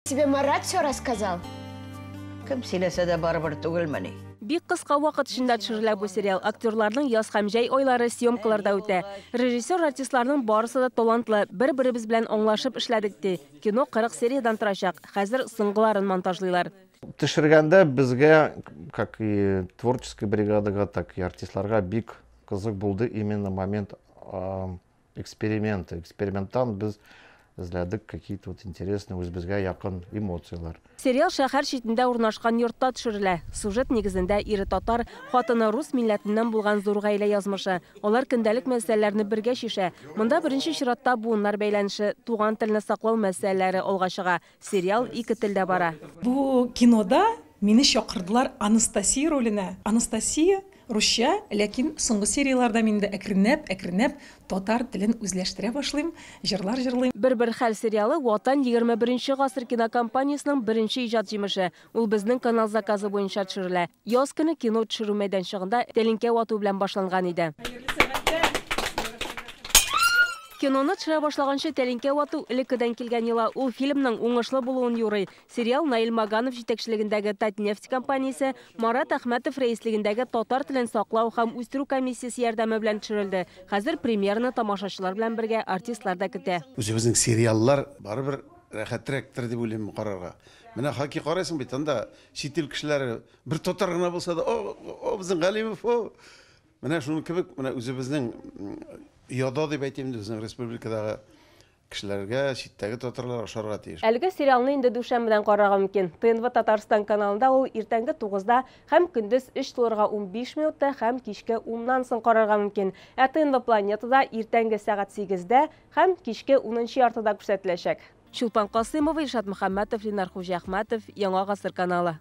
Тебе Марат все рассказал? Кем сөйлесе дә барыбер түгелмени. Бик кыска вакыт эчендә төшерелә бу сериал. Актерларның яз һәм җәй айлары съемкаларда үтә. Режиссер артистларның барысы да талантлы. Бер-беребез белән аңлашып эшләдек ди. Кино 40 сериядан торачак. Хәзер соңгыларын монтажлыйлар. Төшергәндә безгә, как и творческой бригадага, так и артистларга бик кызык булды именно момент эксперимента. Эксперименттан без эзләдек какие-то вот интересные үзебезгә якын эмоциялар. Сериал шәһәр читендә урнашкан йортта төшерелә. Сюжет нигезендә ире татар, хатыны рус милләтеннән булган зур гаилә язмышы. Алар көндәлек мәсьәләләрне бергә шишә. Монда беренче чиратта буыннар бәйләнеше, туган телне саклау мәсьәләләре алга чыга. Сериал 2 телдә бара. Бу кинода мине чакырдылар Анастасия роленә. Анастасия русча, ләкин соңгы серияларда миндә әкренәп татар телен үзләштерә башлыйм, җырлар җырлыйм. Бер хәл сериалы Ватан 21 гасыр кинокомпаниясенең беренче иҗат җимеше. Ул безнең канал заказы буенча төшерелә. Яз көне кино төшерү мәйданчыгында тәлинкә вату белән башланган иде. Киноны төшерә башлаганчы тәлинкә вату элеккедән килгән йола. Ул фильмның уңышлы булуын юрый. Сериал Наил Маганов җитәкчелегендәге Татнефть компаниясе, Марат Әхмәтов рәислегендәге татар телен саклау һәм үстерү комиссиясе ярдәме белән төшерелде. Хәзер премьераны тамашачылар белән бергә артистлар да көтә. Үзебезнең сериаллар барыбер рәхәтрәктер дип уйлыйм карарга. Менә хаки карайсың бит, анда чит ил кешеләре бер татар гына булса да, о безнең Галимов, менә шуның кебек, менә үзебезнең яда дип әйтим, безнең республикадагы кешеләргә читтәге татарлар ашарга тиеш. Әлеге сериалны инде дүшәмбедән карарга мөмкин. ТНВ Татарстан каналында ул иртәнге 9-да һәм көндез 3:15 минутта һәм кичке 10-нан соң карарга мөмкин. Ә ТНВ Планетада иртәнге сәгать 8-дә һәм кичке 10-нчы яртыда күрсәтеләчәк. Чулпан Касыймова, Илшат Мөхәммәтов, Ленар Хуҗа Әхмәтов, Яңа гасыр каналы.